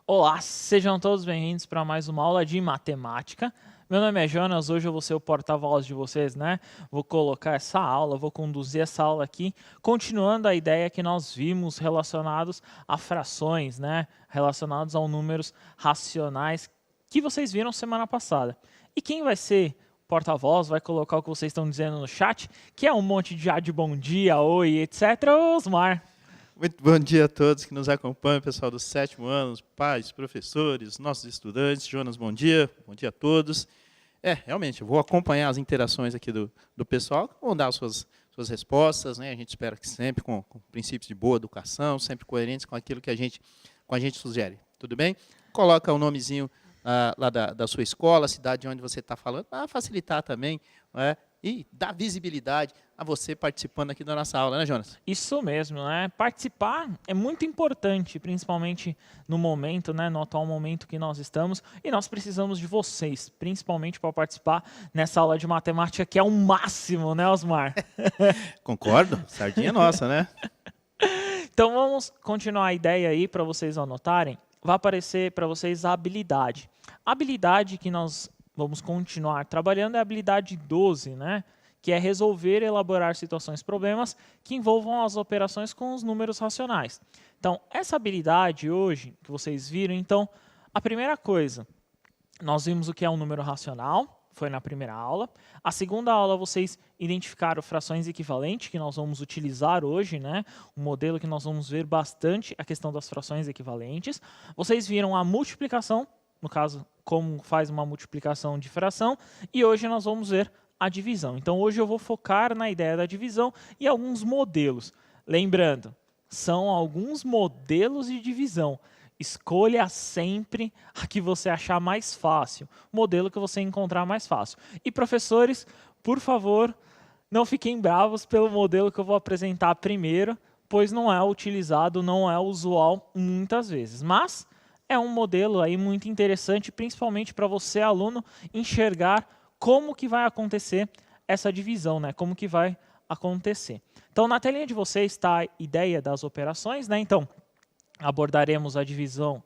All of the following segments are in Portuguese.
Olá, sejam todos bem-vindos para mais uma aula de matemática. Meu nome é Jonas, hoje eu vou ser o porta-voz de vocês, né? Vou colocar essa aula, vou conduzir essa aula aqui, continuando a ideia que nós vimos relacionados a frações, né? Relacionados a números racionais que vocês viram semana passada. E quem vai ser porta-voz, vai colocar o que vocês estão dizendo no chat, que é um monte de bom dia, oi, etc. Osmar. Muito bom dia a todos que nos acompanham, pessoal do 7º ano, pais, professores, nossos estudantes. Jonas, bom dia a todos. Realmente, eu vou acompanhar as interações aqui do pessoal, que vão dar as suas respostas, né? A gente espera que sempre com princípios de boa educação, sempre coerentes com aquilo que a gente sugere. Tudo bem? Coloca o nomezinho lá da sua escola, a cidade onde você está falando, para facilitar também, né? E dar visibilidade a você participando aqui da nossa aula, né, Jonas? Isso mesmo, né? Participar é muito importante, principalmente no momento, né, no atual momento que nós estamos, e nós precisamos de vocês, principalmente para participar nessa aula de matemática que é o máximo, né, Osmar? Concordo, sardinha nossa, né? Então vamos continuar a ideia aí para vocês anotarem. Vai aparecer para vocês a habilidade. A habilidade que nós vamos continuar trabalhando é a habilidade 12, né? Que é resolver e elaborar situações, problemas que envolvam as operações com os números racionais. Então, essa habilidade hoje, que vocês viram, então, a primeira coisa, nós vimos o que é um número racional, foi na primeira aula. A segunda aula, vocês identificaram frações equivalentes, que nós vamos utilizar hoje, né? Um modelo que nós vamos ver bastante, a questão das frações equivalentes. Vocês viram a multiplicação, no caso, como faz uma multiplicação de fração, e hoje nós vamos ver a divisão. Então, hoje eu vou focar na ideia da divisão e alguns modelos. Lembrando, são alguns modelos de divisão. Escolha sempre a que você achar mais fácil, o modelo que você encontrar mais fácil. E professores, por favor, não fiquem bravos pelo modelo que eu vou apresentar primeiro, pois não é utilizado, não é usual muitas vezes. Mas é um modelo aí muito interessante, principalmente para você, aluno, enxergar como que vai acontecer essa divisão, né? Como que vai acontecer. Então, na telinha de vocês está a ideia das operações, né? Então, abordaremos a divisão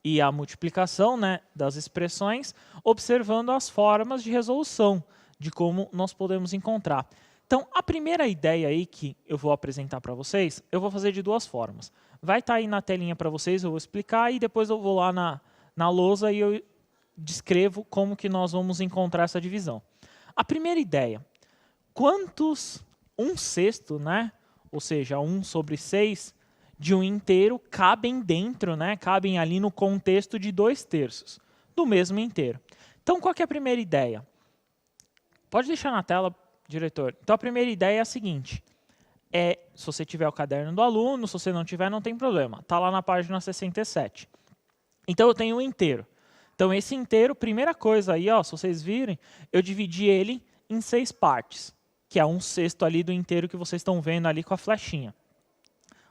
e a multiplicação, né, das expressões, observando as formas de resolução, de como nós podemos encontrar. Então, a primeira ideia aí que eu vou apresentar para vocês, eu vou fazer de duas formas. Vai estar aí na telinha para vocês, eu vou explicar, e depois eu vou lá na lousa e eu descrevo como que nós vamos encontrar essa divisão. A primeira ideia, quantos 1/6, né, ou seja, 1/6, de um inteiro cabem dentro, né, cabem ali no contexto de 2/3 do mesmo inteiro. Então, qual que é a primeira ideia? Pode deixar na tela, diretor. Então, a primeira ideia é a seguinte. Se você tiver o caderno do aluno, se você não tiver, não tem problema. Está lá na página 67. Então, eu tenho um inteiro. Então, esse inteiro, primeira coisa aí, ó, se vocês virem, eu dividi ele em 6 partes, que é 1/6 ali do inteiro que vocês estão vendo ali com a flechinha.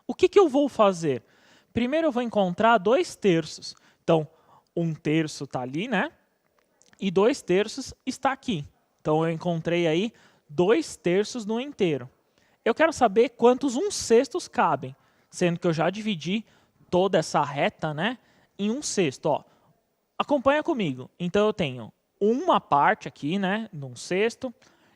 O que eu vou fazer? Primeiro eu vou encontrar 2/3. Então, 1/3 está ali, né? E 2/3 está aqui. Então, eu encontrei aí 2/3 no inteiro. Eu quero saber quantos 1/6 cabem, sendo que eu já dividi toda essa reta, né, em 1/6. Ó, acompanha comigo. Então, eu tenho uma parte aqui, né, de 1/6.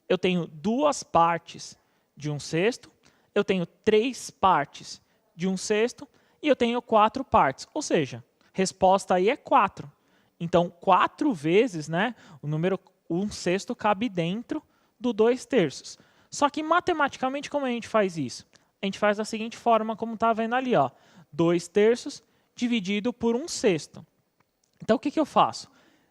Eu tenho 2 partes de 1/6. Eu tenho 3 partes de 1/6 e eu tenho 4 partes. Ou seja, resposta aí é 4. Então, 4 vezes, né, o número 1/6 cabe dentro do 2/3. Só que matematicamente, como a gente faz isso? A gente faz da seguinte forma, como está vendo ali, ó, 2/3 dividido por 1/6. Então, o que eu faço?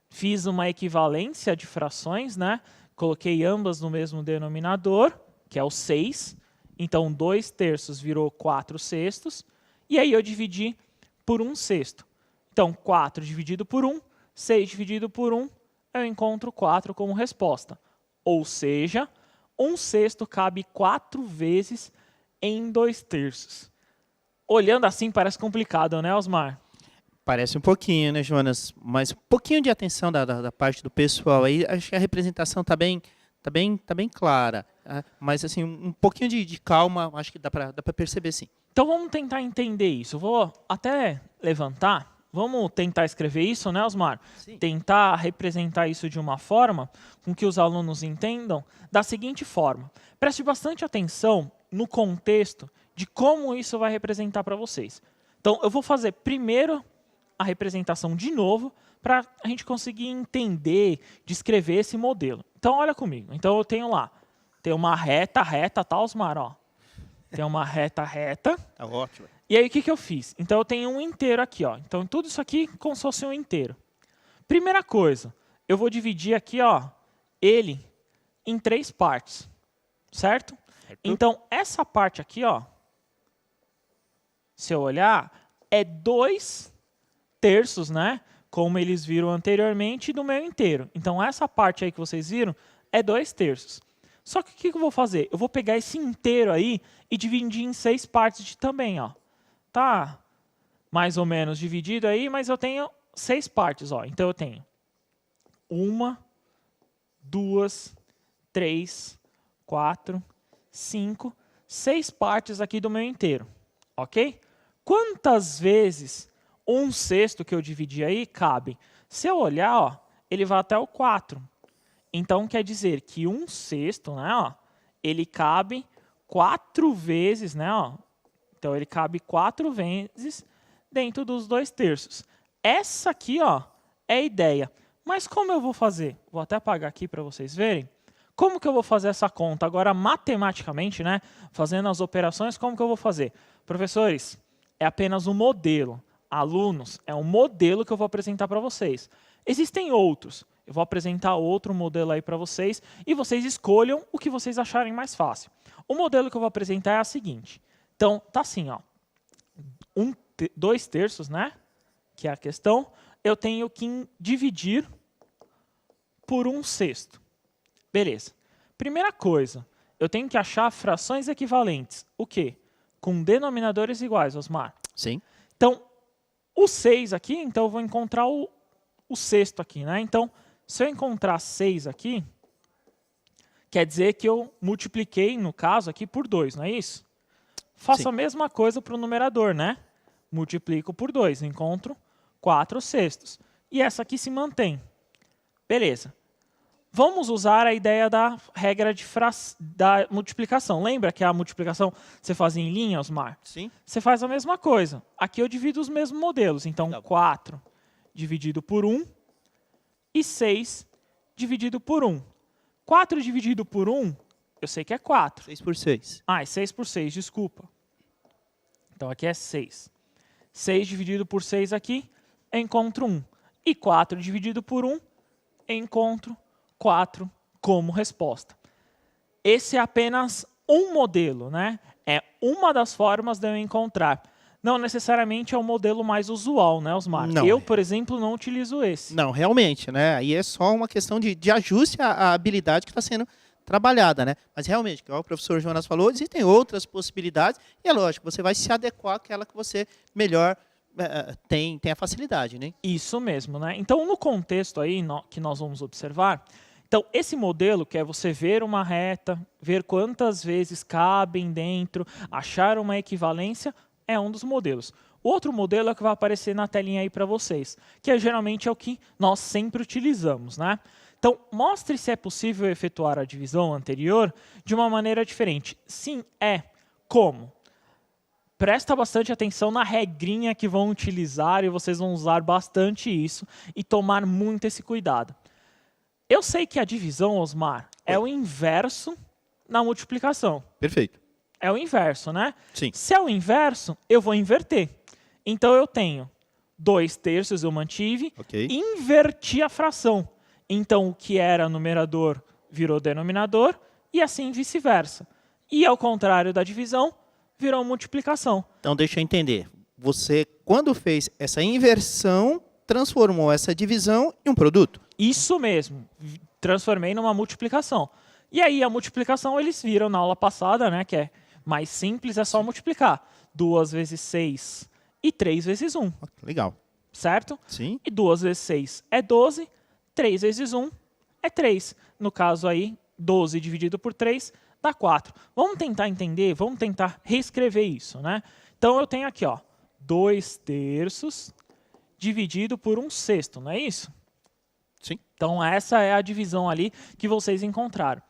Fiz uma equivalência de frações, né? Coloquei ambas no mesmo denominador, que é o 6. Então, 2/3 virou 4/6. E aí eu dividi por 1/6. Então, 4 dividido por 1, 6 dividido por 1, eu encontro 4 como resposta. Ou seja, 1/6 cabe 4 vezes em 2/3. Olhando assim parece complicado, né, Osmar? Parece um pouquinho, né, Jonas? Mas um pouquinho de atenção da parte do pessoal aí, acho que a representação está bem clara. Mas assim, um pouquinho de calma, acho que dá para perceber sim. Então vamos tentar entender isso. Eu vou até levantar Vamos tentar escrever isso, né, Osmar? Sim. Tentar representar isso de uma forma com que os alunos entendam da seguinte forma. Preste bastante atenção no contexto de como isso vai representar para vocês. Então, eu vou fazer primeiro a representação de novo para a gente conseguir entender, descrever esse modelo. Então, olha comigo. Então, eu tenho lá, tem uma reta, tá, Osmar? Ó. Tem uma reta. Tá ótimo. E aí, o que eu fiz? Então, eu tenho um inteiro aqui. Ó. Então, tudo isso aqui como se fosse um inteiro. Primeira coisa, eu vou dividir aqui ó, ele em 3 partes. Certo? Então, essa parte aqui, ó, se eu olhar, é 2/3, né? Como eles viram anteriormente, do meu inteiro. Então, essa parte aí que vocês viram é 2/3. Só que o que eu vou fazer? Eu vou pegar esse inteiro aí e dividir em 6 partes também, ó. Tá mais ou menos dividido aí, mas eu tenho 6 partes, ó. Então, eu tenho 1, 2, 3, 4, 5, 6 partes aqui do meu inteiro, ok? Quantas vezes 1/6 que eu dividi aí cabe? Se eu olhar, ó, ele vai até o 4. Então, quer dizer que 1/6, né, ó, ele cabe 4 vezes, né, ó. Então, ele cabe 4 vezes dentro dos 2/3. Essa aqui, ó, é a ideia. Mas como eu vou fazer? Vou até apagar aqui para vocês verem. Como que eu vou fazer essa conta? Agora, matematicamente, né, fazendo as operações, como que eu vou fazer? Professores, é apenas um modelo. Alunos, é um modelo que eu vou apresentar para vocês. Existem outros. Eu vou apresentar outro modelo aí para vocês e vocês escolham o que vocês acharem mais fácil. O modelo que eu vou apresentar é a seguinte. Então, tá assim, ó. 2/3, né? Que é a questão. Eu tenho que dividir por 1/6. Beleza. Primeira coisa, eu tenho que achar frações equivalentes. O quê? Com denominadores iguais, Osmar. Sim. Então, o 6 aqui, então eu vou encontrar o sexto aqui, né? Então, se eu encontrar 6 aqui, quer dizer que eu multipliquei, no caso aqui, por 2, não é isso? Faço Sim. a mesma coisa para o numerador, né? Multiplico por 2, encontro 4/6. E essa aqui se mantém. Beleza. Vamos usar a ideia da regra da multiplicação. Lembra que a multiplicação você fazia em linha, Osmar? Sim. Você faz a mesma coisa. Aqui eu divido os mesmos modelos. Então, 4 dividido por 1 e 6 dividido por 1. 4 dividido por 1, eu sei que é 4. 6 por 6. Ah, é 6 por 6, desculpa. Então, aqui é 6. 6 dividido por 6 aqui, eu encontro 1. E 4 dividido por 1, eu encontro 4 como resposta. Esse é apenas um modelo, né? É uma das formas de eu encontrar. Não necessariamente é o modelo mais usual, né, Osmar? Não. Eu, por exemplo, não utilizo esse. Não, realmente, né? Aí é só uma questão de ajuste à habilidade que está sendo trabalhada, né? Mas realmente, como o professor Jonas falou, existem outras possibilidades e é lógico, você vai se adequar àquela que você melhor tem a facilidade, né? Isso mesmo, né? Então, no contexto aí que nós vamos observar, então, esse modelo, que é você ver uma reta, ver quantas vezes cabem dentro, achar uma equivalência, é um dos modelos. O outro modelo é o que vai aparecer na telinha aí para vocês, que geralmente é o que nós sempre utilizamos, né? Então, mostre se é possível efetuar a divisão anterior de uma maneira diferente. Sim, é. Como? Presta bastante atenção na regrinha que vão utilizar e vocês vão usar bastante isso e tomar muito esse cuidado. Eu sei que a divisão, Osmar, é o inverso na multiplicação. Perfeito. É o inverso, né? Sim. Se é o inverso, eu vou inverter. Então, eu tenho 2/3 eu mantive, Ok. inverti a fração. Então, o que era numerador virou denominador e assim vice-versa. E ao contrário da divisão, virou multiplicação. Então, deixa eu entender. Você, quando fez essa inversão, transformou essa divisão em um produto? Isso mesmo. Transformei numa multiplicação. E aí, a multiplicação, eles viram na aula passada, né, que é mais simples, é só multiplicar. 2 vezes 6 e 3 vezes 1. Legal. Certo? Sim. E 2 vezes 6 é 12, 3 vezes 1 é 3. No caso aí, 12 dividido por 3 dá 4. Vamos tentar entender, vamos tentar reescrever isso, né? Então, eu tenho aqui, ó, 2/3 dividido por 1/6, não é isso? Sim. Então, essa é a divisão ali que vocês encontraram.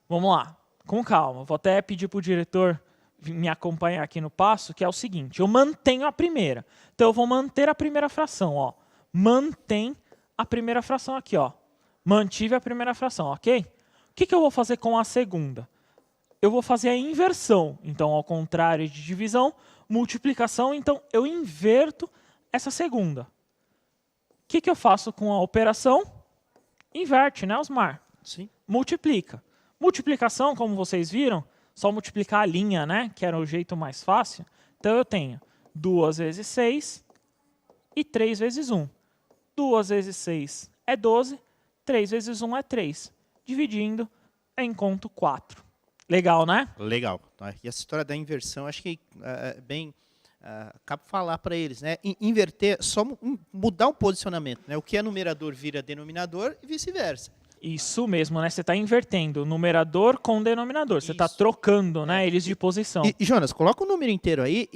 Vamos lá, com calma. Vou até pedir para o diretor me acompanhar aqui no passo, que é o seguinte. Eu mantenho a primeira. Então, eu vou manter a primeira fração. Ó. Mantém a primeira fração aqui. Ó. Mantive a primeira fração, ok? O que eu vou fazer com a segunda? Eu vou fazer a inversão. Então, ao contrário de divisão, multiplicação. Então, eu inverto essa segunda. O que eu faço com a operação? Inverte, né, Osmar? Sim. Multiplica. Multiplicação, como vocês viram, só multiplicar a linha, né, que era o jeito mais fácil. Então, eu tenho 2 vezes 6 e 3 vezes 1. 2 vezes 6 é 12, 3 vezes 1 é 3. Dividindo, eu encontro 4. Legal, né? Legal. E essa história da inversão, acho que é bem... acabo de falar para eles, né? Inverter, só mudar o posicionamento, né? O que é numerador vira denominador e vice-versa. Isso mesmo, né? Você está invertendo numerador com denominador. Você está trocando, né, eles de posição. E, Jonas, coloca o número inteiro aí,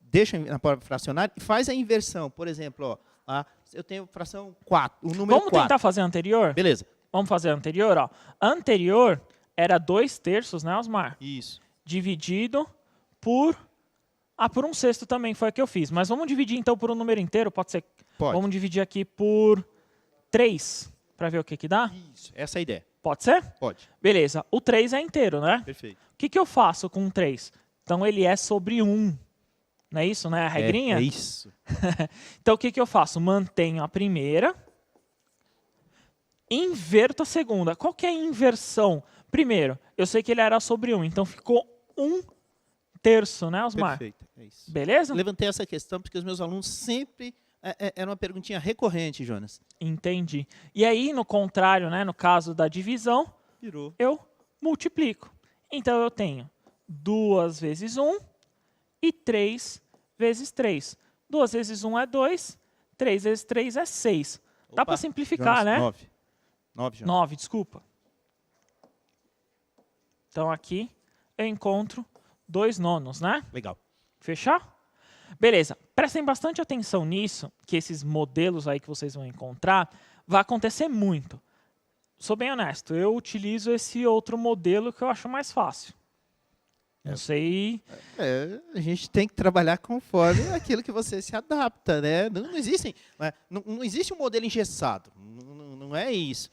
deixa na palavra fracionário e faz a inversão. Por exemplo, ó, eu tenho fração 4, o número 4. Vamos tentar fazer a anterior? Beleza. Vamos fazer a anterior, ó. A anterior era 2/3, né, Osmar? Isso. Dividido por... por 1/6 também foi a que eu fiz. Mas vamos dividir então por um número inteiro, pode ser? Pode. Vamos dividir aqui por 3, para ver o que dá? Isso, essa é a ideia. Pode ser? Pode. Beleza, o 3 é inteiro, né? Perfeito. O que eu faço com o 3? Então ele é sobre 1. Não é isso, né? A regrinha? É isso. Então o que eu faço? Mantenho a primeira, inverto a segunda. Qual que é a inversão? Primeiro, eu sei que ele era sobre 1, então ficou 1/3, né, Osmar? Perfeito, é isso. Beleza? Levantei essa questão porque os meus alunos sempre... era uma perguntinha recorrente, Jonas. Entendi. E aí, no contrário, né, no caso da divisão, Virou. eu multiplico. Então, eu tenho 2 vezes 1 e 3 vezes 3. 2 vezes 1 é 2, 3 vezes 3 é 6. Dá para simplificar, Jonas, né? 9. 9, Jonas. 9, desculpa. Então, aqui eu encontro 2/9, né? Legal. Fechar? Beleza. Prestem bastante atenção nisso, que esses modelos aí que vocês vão encontrar, vai acontecer muito. Sou bem honesto, eu utilizo esse outro modelo que eu acho mais fácil. Não sei... A gente tem que trabalhar conforme aquilo que você se adapta, né? Não existe um modelo engessado. Não é isso.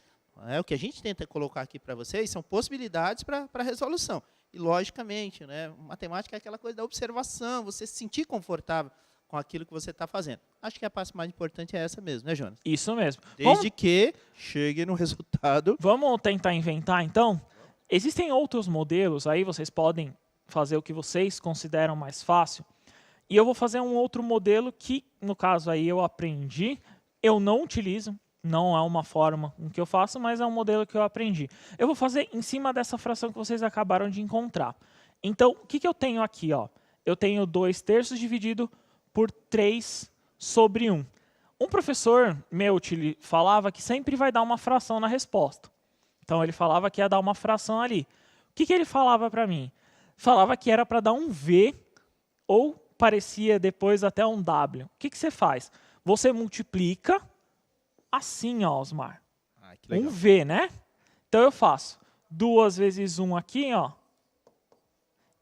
O que a gente tenta colocar aqui para vocês são possibilidades para resolução. E, logicamente, né, matemática é aquela coisa da observação, você se sentir confortável com aquilo que você está fazendo. Acho que a parte mais importante é essa mesmo, né, Jonas? Isso mesmo. Desde que chegue no resultado. Vamos tentar inventar, então? Existem outros modelos, aí vocês podem fazer o que vocês consideram mais fácil. E eu vou fazer um outro modelo que, no caso aí, eu aprendi, eu não utilizo. Não é uma forma em que eu faço, mas é um modelo que eu aprendi. Eu vou fazer em cima dessa fração que vocês acabaram de encontrar. Então, o que eu tenho aqui? Ó? Eu tenho 2/3 dividido por 3 sobre 1. Um professor meu falava que sempre vai dar uma fração na resposta. Então, ele falava que ia dar uma fração ali. O que ele falava para mim? Falava que era para dar um V ou parecia depois até um W. O que você faz? Você multiplica... assim, ó, Osmar. Que legal. Um V, né? Então, eu faço 2 vezes 1 aqui, ó.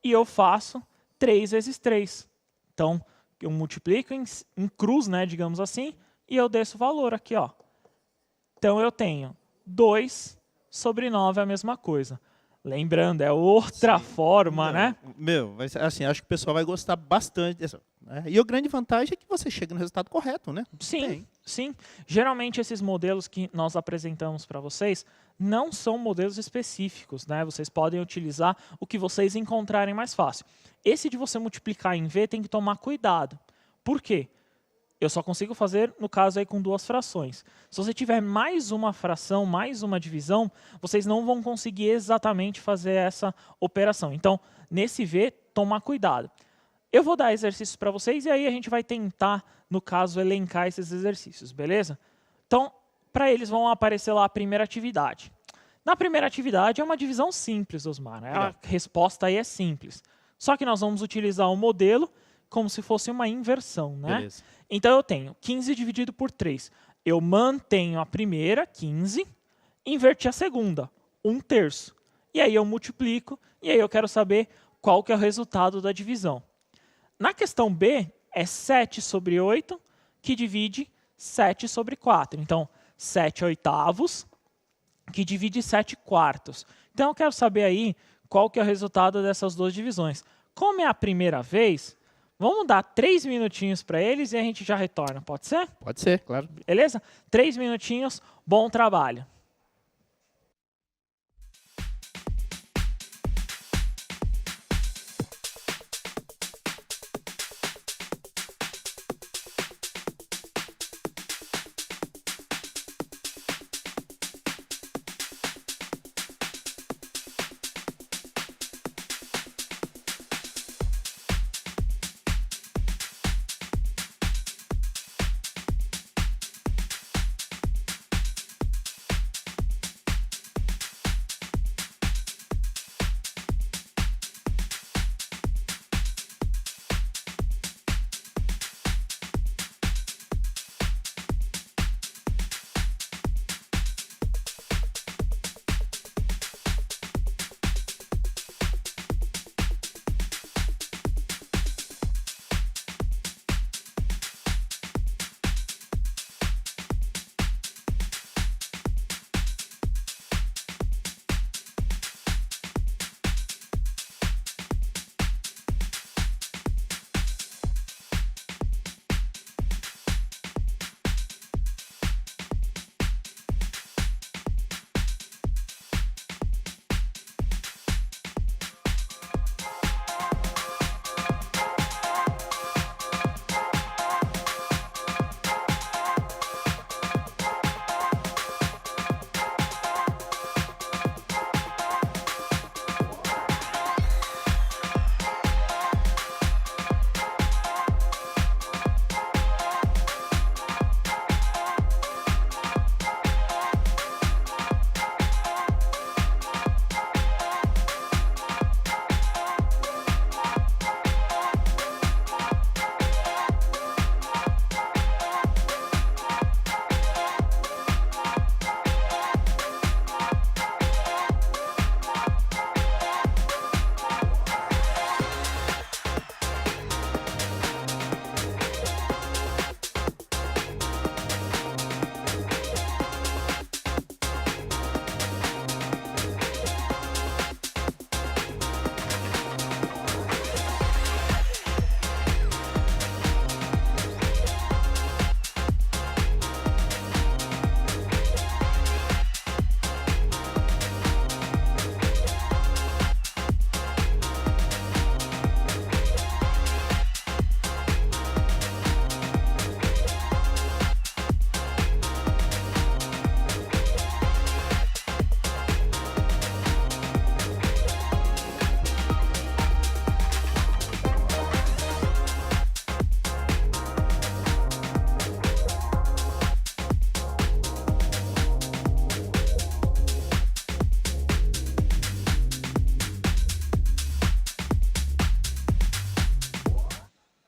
E eu faço 3 vezes 3. Então, eu multiplico em cruz, né, digamos assim, e eu desço o valor aqui, ó. Então, eu tenho 2 sobre 9 é a mesma coisa. Lembrando, é outra forma, né? Assim, acho que o pessoal vai gostar bastante dessa. Né? E a grande vantagem é que você chega no resultado correto, né? Sim, sim. Geralmente, esses modelos que nós apresentamos para vocês não são modelos específicos, né? Vocês podem utilizar o que vocês encontrarem mais fácil. Esse de você multiplicar em V tem que tomar cuidado. Por quê? Eu só consigo fazer, no caso, aí com 2 frações. Se você tiver mais uma fração, mais uma divisão, vocês não vão conseguir exatamente fazer essa operação. Então, nesse V, tomar cuidado. Eu vou dar exercícios para vocês e aí a gente vai tentar, no caso, elencar esses exercícios, beleza? Então, para eles vão aparecer lá a primeira atividade. Na primeira atividade é uma divisão simples, Osmar. Né? A resposta aí é simples. Só que nós vamos utilizar um modelo como se fosse uma inversão, né? Beleza. Então, eu tenho 15 dividido por 3. Eu mantenho a primeira, 15, inverti a segunda, 1/3. E aí eu multiplico, e aí eu quero saber qual que é o resultado da divisão. Na questão B, é 7 sobre 8, que divide 7 sobre 4. Então, 7/8, que divide 7/4. Então, eu quero saber aí qual que é o resultado dessas duas divisões. Como é a primeira vez, vamos dar 3 minutinhos para eles e a gente já retorna, pode ser? Pode ser, claro. Beleza? 3 minutinhos, bom trabalho.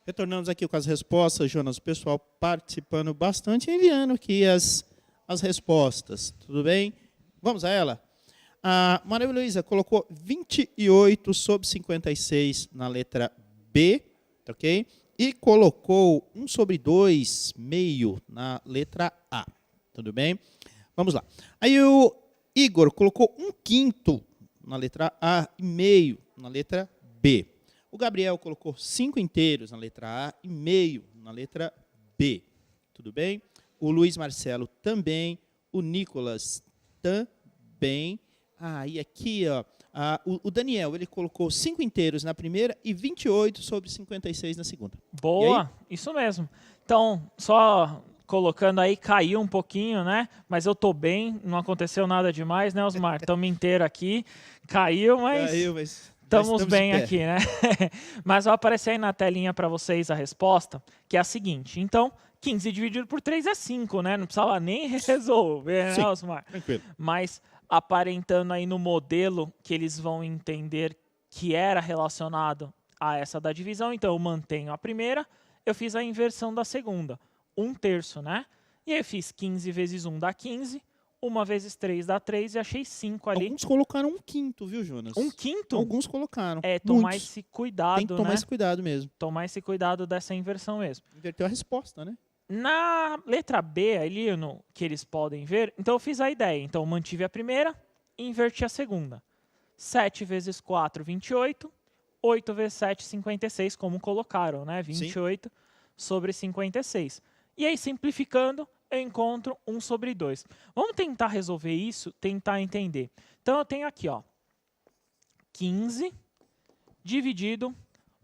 Retornamos aqui com as respostas, Jonas. O pessoal participando bastante, enviando aqui as respostas. Tudo bem? Vamos a ela? A Maria Luísa colocou 28 sobre 56 na letra B, ok? E colocou 1 sobre 2, meio, na letra A. Tudo bem? Vamos lá. Aí o Igor colocou 1/5 na letra A e meio na letra B. O Gabriel colocou 5 inteiros na letra A e meio na letra B. Tudo bem? O Luiz Marcelo também. O Nicolas também. E aqui, ó, o Daniel, ele colocou 5 inteiros na primeira e 28 sobre 56 na segunda. Boa, isso mesmo. Então, só colocando aí, caiu um pouquinho, né? Mas eu tô bem, não aconteceu nada demais, né, Osmar? Estamos inteiros aqui. Caiu, mas estamos bem aqui, né? Mas vai aparecer aí na telinha para vocês a resposta, que é a seguinte. Então, 15 dividido por 3 é 5, né? Não precisava nem resolver, né, Osmar? Tranquilo. Mas aparentando aí no modelo que eles vão entender que era relacionado a essa da divisão, então eu mantenho a primeira, eu fiz a inversão da segunda, 1/3, né? E aí eu fiz 15 vezes 1 dá 15, 1 vezes 3 dá 3 e achei 5 ali. Alguns colocaram 1/5, viu, Jonas? 1/5? Alguns colocaram. Tomar Muitos. esse cuidado, Tem que tomar né? esse cuidado mesmo. Tomar esse cuidado dessa inversão mesmo. Inverteu a resposta, né? Na letra B, ali que eles podem ver, então eu fiz a ideia. Então eu mantive a primeira e inverti a segunda. 7 vezes 4, 28. 8 vezes 7, 56, como colocaram, né? 28 sobre 56. E aí, simplificando, eu encontro 1/2. Vamos tentar resolver isso, tentar entender. Então, eu tenho aqui, ó, 15 dividido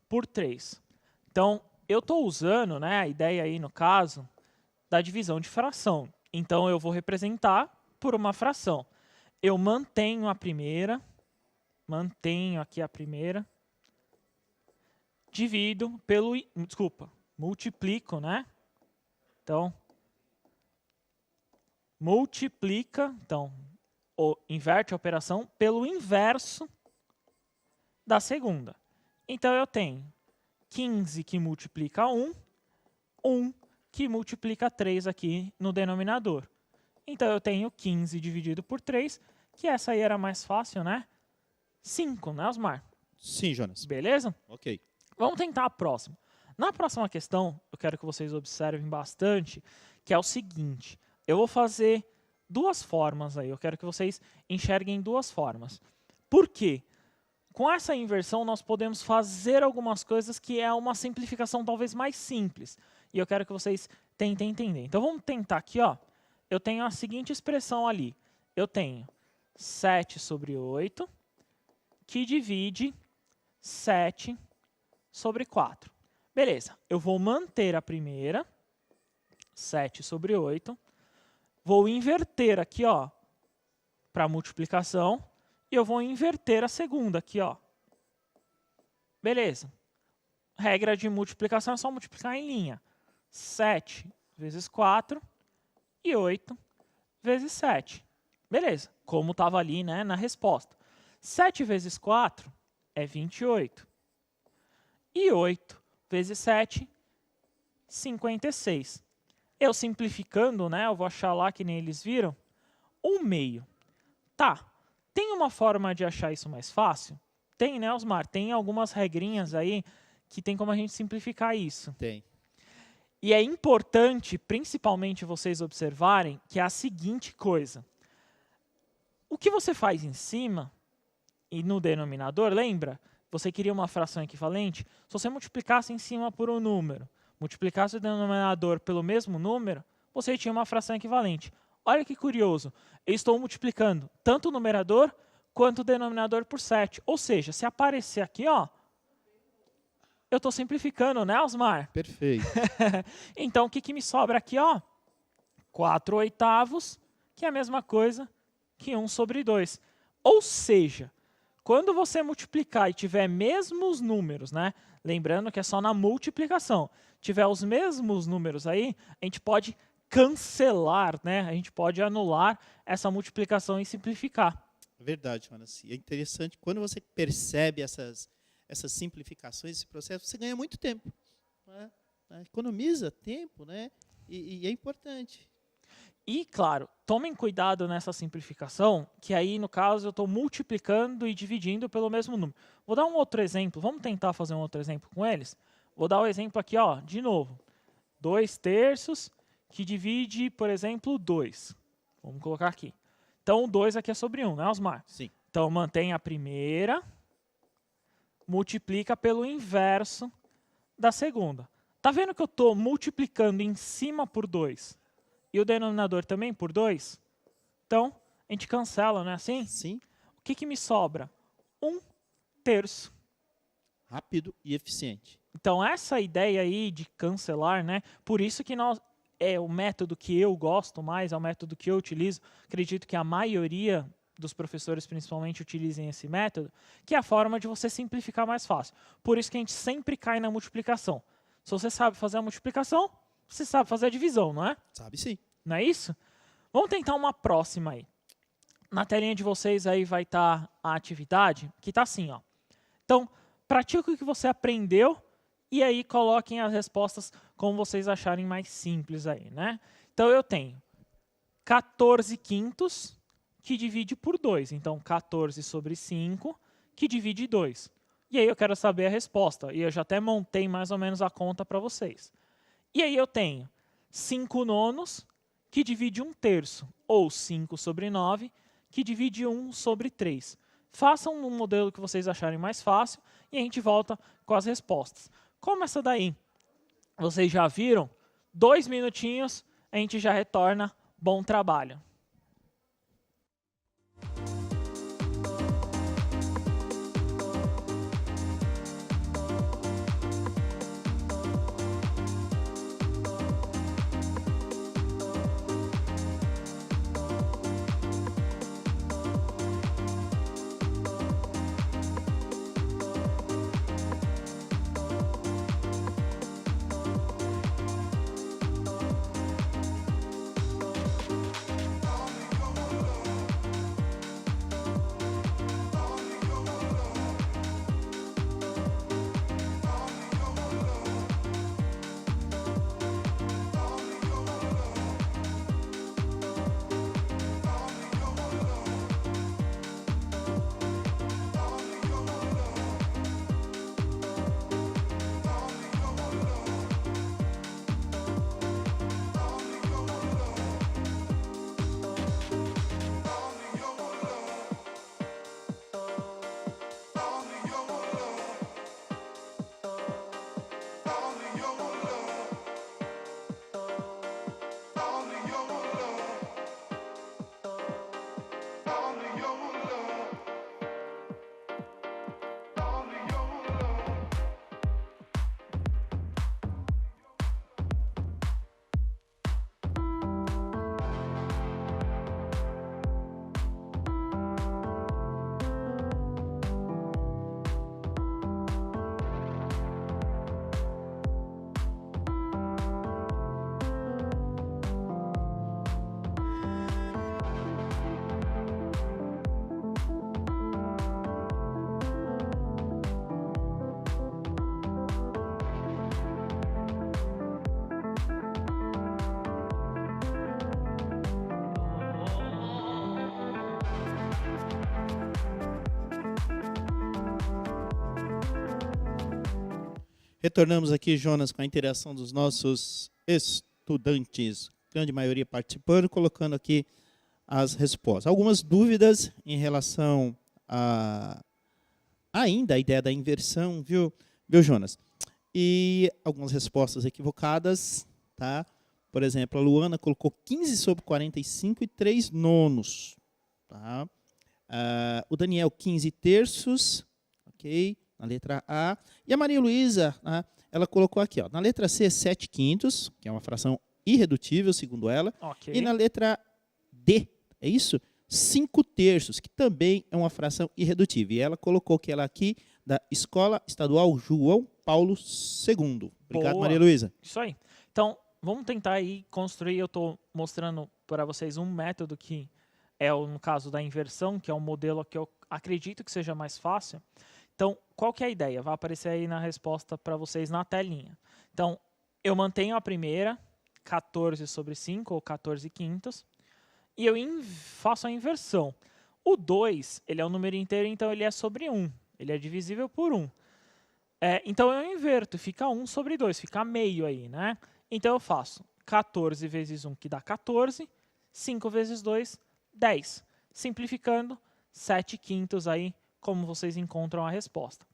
por 3. Então, eu estou usando, né, a ideia aí, no caso, da divisão de fração. Então, eu vou representar por uma fração. Eu mantenho a primeira, mantenho aqui a primeira, divido pelo, multiplico, né? Então, multiplica, então, inverte a operação pelo inverso da segunda. Então, eu tenho 15 que multiplica 1, 1 que multiplica 3 aqui no denominador. Então, eu tenho 15 dividido por 3, que essa aí era mais fácil, né? 5, né, Osmar? Sim, Jonas. Beleza? Ok. Vamos tentar a próxima. Na próxima questão, eu quero que vocês observem bastante, que é o seguinte. Eu vou fazer duas formas aí. Eu quero que vocês enxerguem duas formas. Por quê? Com essa inversão, nós podemos fazer algumas coisas que é uma simplificação talvez mais simples. E eu quero que vocês tentem entender. Então, vamos tentar aqui, ó. Eu tenho a seguinte expressão ali. Eu tenho 7 sobre 8, que divide 7 sobre 4. Beleza, eu vou manter a primeira, 7 sobre 8. Vou inverter aqui, ó, para multiplicação. E eu vou inverter a segunda aqui, ó. Beleza. Regra de multiplicação é só multiplicar em linha. 7 vezes 4 e 8 vezes 7. Beleza, como estava ali, né, na resposta. 7 vezes 4 é 28. E 8 vezes 7, 56. Eu simplificando, né, eu vou achar lá que nem eles viram, 1/2. Tá, tem uma forma de achar isso mais fácil? Tem, né, Osmar? Tem algumas regrinhas aí que tem como a gente simplificar isso. Tem. E é importante, principalmente, vocês observarem que é a seguinte coisa. O que você faz em cima e no denominador, lembra? Você queria uma fração equivalente? Se você multiplicasse em cima por um número, multiplicasse o denominador pelo mesmo número, você tinha uma fração equivalente. Olha que curioso, eu estou multiplicando tanto o numerador quanto o denominador por 7. Ou seja, se aparecer aqui, ó, eu estou simplificando, né, Osmar? Perfeito. Então, o que me sobra aqui, ó? 4/8, que é a mesma coisa que 1/2. Ou seja, quando você multiplicar e tiver mesmos números, né? Lembrando que é só na multiplicação. Tiver os mesmos números aí, a gente pode cancelar, né? A gente pode anular essa multiplicação e simplificar. Verdade, Jonas. E é interessante, quando você percebe essas simplificações, esse processo, você ganha muito tempo. Né? Economiza tempo, né? E é importante. E, claro, tomem cuidado nessa simplificação, que aí, no caso, eu estou multiplicando e dividindo pelo mesmo número. Vou dar um outro exemplo. Vamos tentar fazer um outro exemplo com eles? Vou dar o exemplo aqui, ó, de novo. 2/3 que divide, por exemplo, 2. Vamos colocar aqui. Então, o 2 aqui é sobre 1, né, Osmar? Sim. Então, mantém a primeira, multiplica pelo inverso da segunda. Tá vendo que eu estou multiplicando em cima por 2? E o denominador também por 2? Então, a gente cancela, não é assim? Sim. O que me sobra? 1/3. Rápido e eficiente. Então, essa ideia aí de cancelar, né? Por isso que é o método que eu gosto mais, é o método que eu utilizo. Acredito que a maioria dos professores, principalmente, utilizem esse método, que é a forma de você simplificar mais fácil. Por isso que a gente sempre cai na multiplicação. Se você sabe fazer a multiplicação, você sabe fazer a divisão, não é? Sabe sim. Não é isso? Vamos tentar uma próxima aí. Na telinha de vocês aí vai estar a atividade, que está assim, ó. Então, pratique o que você aprendeu e aí coloquem as respostas como vocês acharem mais simples aí, né? Então, eu tenho 14 quintos que divide por 2. Então, 14 sobre 5 que divide 2. E aí eu quero saber a resposta. E eu já até montei mais ou menos a conta para vocês. E aí eu tenho 5 nonos que divide 1/3. Ou 5 sobre 9 que divide 1 sobre 3. Façam um modelo que vocês acharem mais fácil e a gente volta com as respostas. Como essa daí vocês já viram, 2 minutinhos, a gente já retorna. Bom trabalho! Retornamos aqui, Jonas, com a interação dos nossos estudantes, grande maioria participando, colocando aqui as respostas. Algumas dúvidas em relação a ainda a ideia da inversão, viu, Jonas? E algumas respostas equivocadas, tá? Por exemplo, a Luana colocou 15 sobre 45 e 3 nonos. Tá? O Daniel, 15 terços, ok? Na letra A. E a Maria Luísa, ela colocou aqui, ó, na letra C, 7 quintos, que é uma fração irredutível, segundo ela. Okay. E na letra D, é isso? 5 terços, que também é uma fração irredutível. E ela colocou que ela aqui, da Escola Estadual João Paulo II. Obrigado, Boa. Maria Luísa. Isso aí. Então, vamos tentar aí construir, eu estou mostrando para vocês um método que é, no caso da inversão, que é um modelo que eu acredito que seja mais fácil. Então, qual que é a ideia? Vai aparecer aí na resposta para vocês na telinha. Então, eu mantenho a primeira, 14 sobre 5, ou 14 quintos, e eu faço a inversão. O 2, ele é um número inteiro, então ele é sobre 1. Ele é divisível por 1. Então, eu inverto, fica 1 sobre 2, fica meio aí, né? Então, eu faço 14 vezes 1, que dá 14, 5 vezes 2, 10. Simplificando, 7 quintos aí, como vocês encontram a resposta.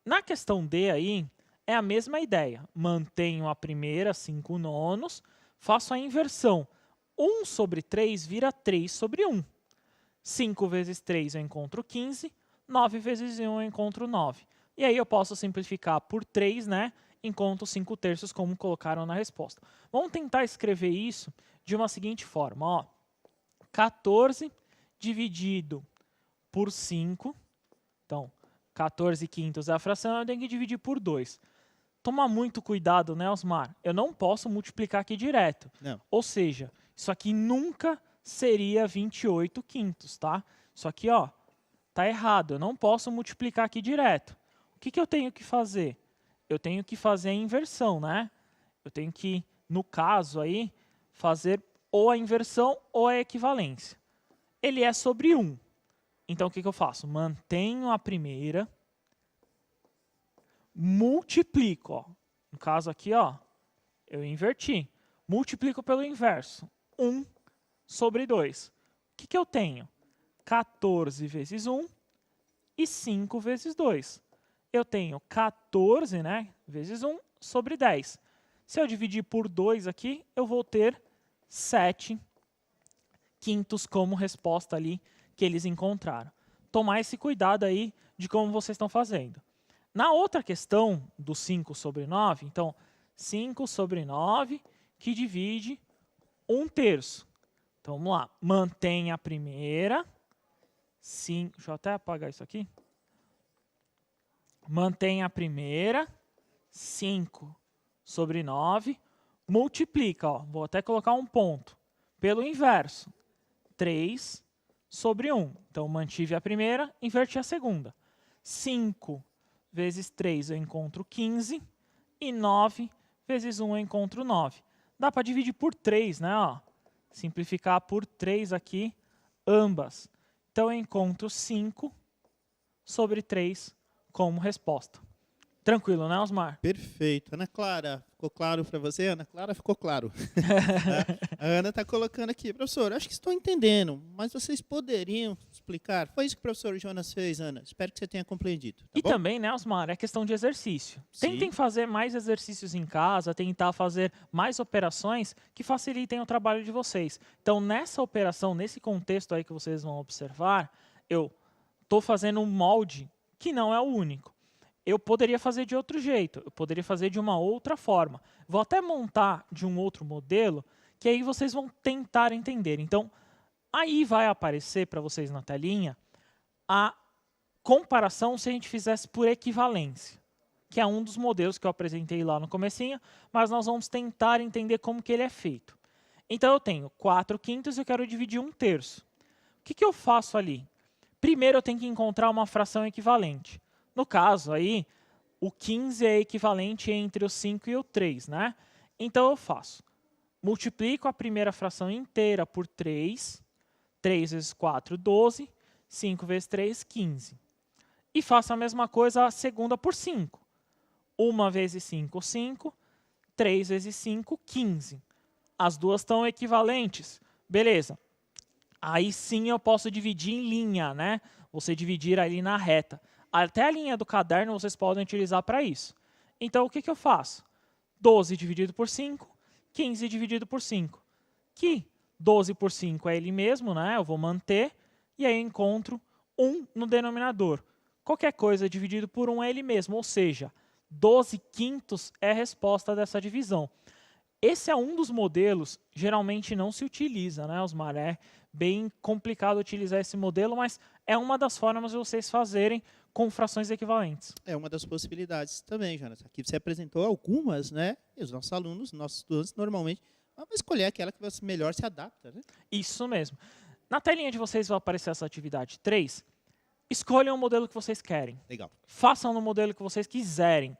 Na questão D aí, é a mesma ideia. Mantenho a primeira, 5 nonos, faço a inversão. 1 sobre 3 vira 3 sobre 1. 5 vezes 3 eu encontro 15, 9 vezes 1 eu encontro 9. E aí eu posso simplificar por 3, né? Encontro 5 terços, como colocaram na resposta. Vamos tentar escrever isso de uma seguinte forma. Ó. 14 dividido por 5. Então, 14 quintos é a fração, eu tenho que dividir por 2. Toma muito cuidado, né, Osmar? Eu não posso multiplicar aqui direto. Não. Ou seja, isso aqui nunca seria 28 quintos, tá? Isso aqui, ó, tá errado. Eu não posso multiplicar aqui direto. o que eu tenho que fazer? Eu tenho que fazer a inversão, né? Eu tenho que, no caso aí, fazer ou a inversão ou a equivalência. Ele é sobre 1. Então, o que eu faço? Mantenho a primeira, multiplico. Ó. No caso aqui, ó, eu inverti. Multiplico pelo inverso. 1 sobre 2. O que eu tenho? 14 vezes 1 e 5 vezes 2. Eu tenho 14, né, vezes 1 sobre 10. Se eu dividir por 2 aqui, eu vou ter 7 quintos como resposta ali que eles encontraram. Tomar esse cuidado aí de como vocês estão fazendo. Na outra questão do 5 sobre 9, então, 5 sobre 9 que divide 1/3. Então, vamos lá. Mantém a primeira. Deixa eu até apagar isso aqui. Mantém a primeira. 5 sobre 9. Multiplica, ó, vou até colocar um ponto. Pelo inverso. 3 sobre 1. Então, mantive a primeira, inverti a segunda. 5 vezes 3 eu encontro 15. E 9 vezes 1 eu encontro 9. Dá para dividir por 3, né? Ó. Simplificar por 3 aqui, ambas. Então, eu encontro 5 sobre 3 como resposta. Tranquilo, né, Osmar? Perfeito. Ana Clara, ficou claro para você? Ana Clara, ficou claro. A Ana está colocando aqui. Professor, acho que estou entendendo, mas vocês poderiam explicar? Foi isso que o professor Jonas fez, Ana. Espero que você tenha compreendido. Tá e bom? também, né, Osmar, é questão de exercício. Sim. Tentem fazer mais exercícios em casa, tentar fazer mais operações que facilitem o trabalho de vocês. Então, nessa operação, nesse contexto aí que vocês vão observar, eu estou fazendo um molde que não é o único. Eu poderia fazer de outro jeito, eu poderia fazer de uma outra forma. Vou até montar de um outro modelo, que aí vocês vão tentar entender. Então, aí vai aparecer para vocês na telinha a comparação se a gente fizesse por equivalência, que é um dos modelos que eu apresentei lá no comecinho, mas nós vamos tentar entender como que ele é feito. Então, eu tenho 4 quintos e eu quero dividir 1/3. O que eu faço ali? Primeiro, eu tenho que encontrar uma fração equivalente. No caso aí, o 15 é equivalente entre o 5 e o 3, né? Então, eu faço. Multiplico a primeira fração inteira por 3. 3 vezes 4, 12. 5 vezes 3, 15. E faço a mesma coisa a segunda por 5. 1 vezes 5, 5. 3 vezes 5, 15. As duas estão equivalentes. Beleza. Aí sim eu posso dividir em linha, né? Você dividir ali na reta. Até a linha do caderno vocês podem utilizar para isso. Então, o que eu faço? 12 dividido por 5, 15 dividido por 5. Que 12 por 5 é ele mesmo, né? Eu vou manter. E aí eu encontro 1 no denominador. Qualquer coisa dividido por 1 é ele mesmo. Ou seja, 12 quintos é a resposta dessa divisão. Esse é um dos modelos, geralmente não se utiliza, né, Osmar? É bem complicado utilizar esse modelo, mas é uma das formas de vocês fazerem com frações equivalentes. É uma das possibilidades também, Jonas. Aqui você apresentou algumas, né? E os nossos alunos, nossos estudantes, normalmente, vão escolher aquela que melhor se adapta, né? Isso mesmo. Na telinha de vocês vai aparecer essa atividade 3. Escolham o modelo que vocês querem. Legal. Façam no modelo que vocês quiserem.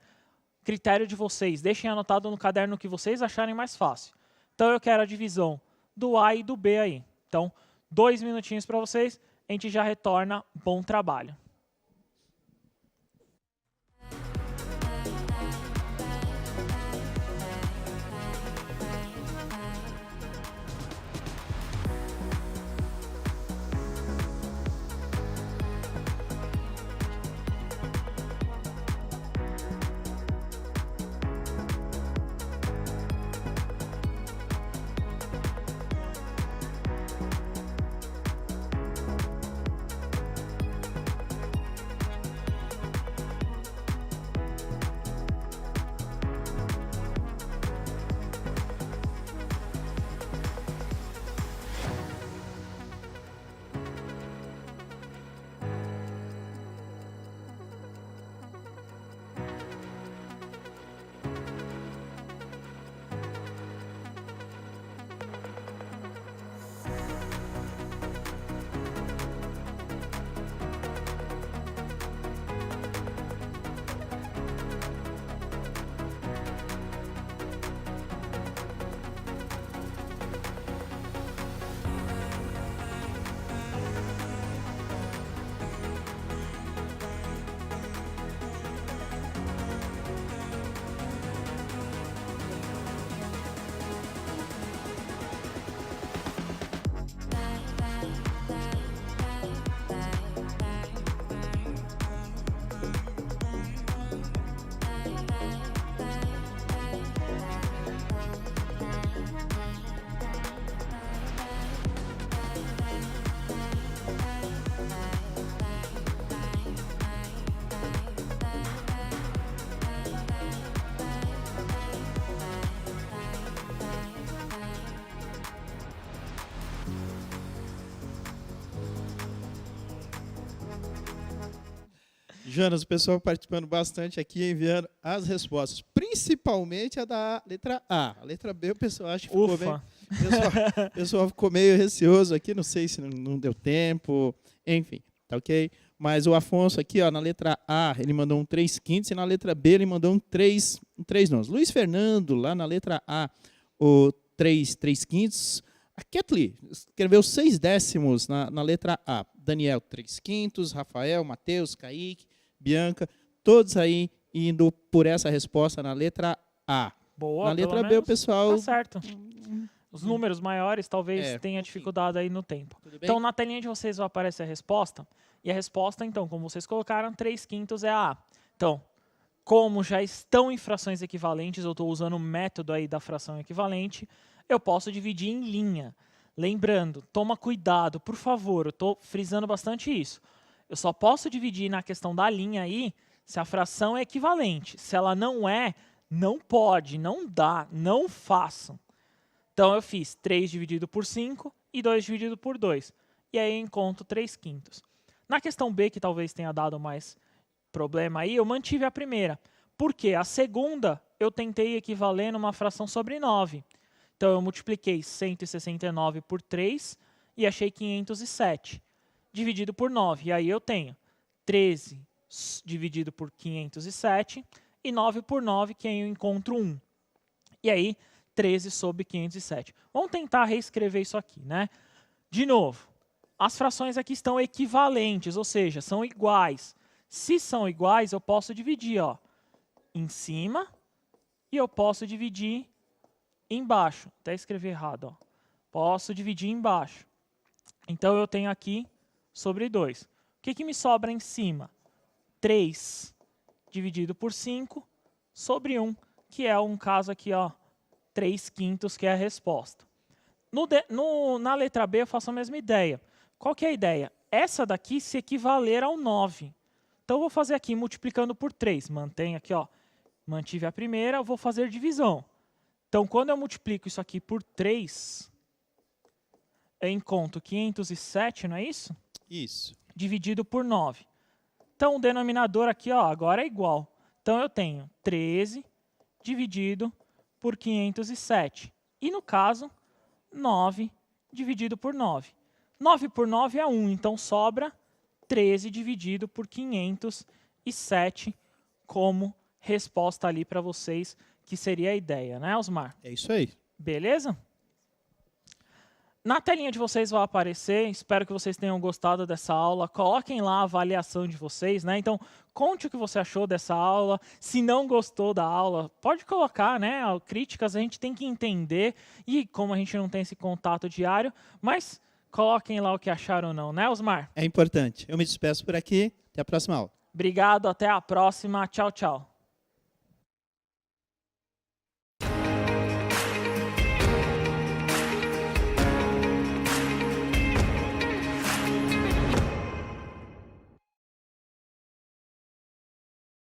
Critério de vocês. Deixem anotado no caderno o que vocês acharem mais fácil. Então, eu quero a divisão do A e do B aí. Então, 2 minutinhos para vocês. A gente já retorna. Bom trabalho. Jonas, o pessoal participando bastante aqui, enviando as respostas, principalmente a da letra A. A letra B, o pessoal acha que ficou bem. O pessoal ficou meio receoso aqui, não sei se não deu tempo, enfim, tá ok? Mas o Afonso aqui, ó, na letra A, ele mandou um 3/5 e na letra B ele mandou um 3/9. Luiz Fernando, lá na letra A, o 3/5. A Kathleen escreveu 6/10 na letra A. Daniel, 3/5. Rafael, Matheus, Kaique, Bianca, todos aí indo por essa resposta na letra A. Boa, na letra B, o pessoal... Tá certo. Os números maiores talvez tenha dificuldade aí no tempo. Então, na telinha de vocês vai aparecer a resposta. E a resposta, então, como vocês colocaram, 3/5 é a A. Então, como já estão em frações equivalentes, eu estou usando o método aí da fração equivalente, eu posso dividir em linha. Lembrando, toma cuidado, por favor, eu estou frisando bastante isso. Eu só posso dividir na questão da linha aí se a fração é equivalente. Se ela não é, não pode, não dá, não façam. Então, eu fiz 3 dividido por 5 e 2 dividido por 2. E aí eu encontro 3/5. Na questão B, que talvez tenha dado mais problema aí, eu mantive a primeira. Porque a segunda eu tentei equivaler numa fração sobre 9. Então, eu multipliquei 169 por 3 e achei 507. Dividido por 9. E aí eu tenho 13 dividido por 507 e 9 por 9, que aí eu encontro 1. E aí, 13 sobre 507. Vamos tentar reescrever isso aqui, né? De novo, as frações aqui estão equivalentes, ou seja, são iguais. Se são iguais, eu posso dividir, ó, em cima e eu posso dividir embaixo. Até escrevi errado, ó. Posso dividir embaixo. Então, eu tenho aqui sobre 2. O que me sobra em cima? 3 dividido por 5 sobre 1, que é um caso aqui, ó, 3/5, que é a resposta. Na letra B, eu faço a mesma ideia. Qual que é a ideia? Essa daqui se equivaler ao 9. Então, eu vou fazer aqui multiplicando por 3. Mantenho aqui, ó, mantive a primeira, eu vou fazer divisão. Então, quando eu multiplico isso aqui por 3, eu encontro 507, não é isso? Isso. Dividido por 9. Então, o denominador aqui, ó, agora é igual. Então, eu tenho 13 dividido por 507. E, no caso, 9 dividido por 9. 9 por 9 é 1, então sobra 13 dividido por 507 como resposta ali para vocês, que seria a ideia, né, Osmar? É isso aí. Beleza? Na telinha de vocês vai aparecer, espero que vocês tenham gostado dessa aula. Coloquem lá a avaliação de vocês, né? Então, conte o que você achou dessa aula. Se não gostou da aula, pode colocar, né? Críticas a gente tem que entender. E como a gente não tem esse contato diário, mas coloquem lá o que acharam ou não, né, Osmar? É importante. Eu me despeço por aqui. Até a próxima aula. Obrigado, até a próxima. Tchau, tchau.